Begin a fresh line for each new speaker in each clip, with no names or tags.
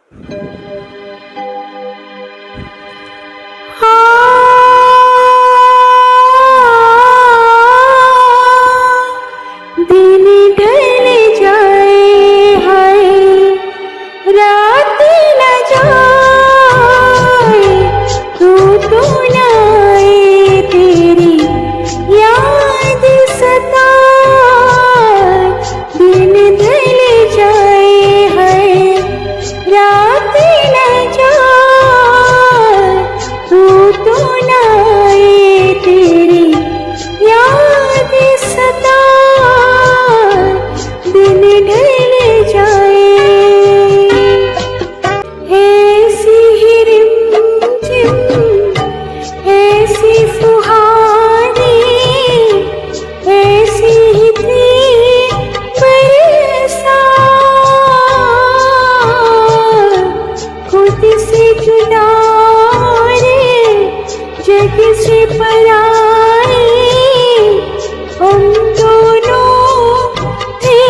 दिन ढल जाए हाय रात न जाए तू तो न आए तेरी याद सताए। दिन ढल जाए हाय रात न जाए तू तो न आए तेरी याद सताए। दिन ढल जाए ऐसी ही रिमझिम ऐसी फुहारें ऐसी ही थी बरसात। खुद से जुदा रे जग से पराए हम दोनों थे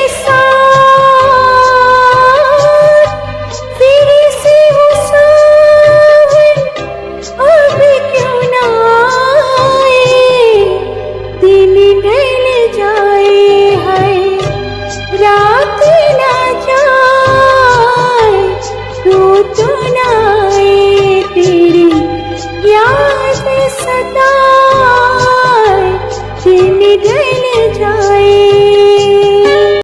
साथ। फिर से वो सावन अब क्यों न आए। दिन ढल जाए हाय रात न जाए तू तो न आए तेरी याद सताए।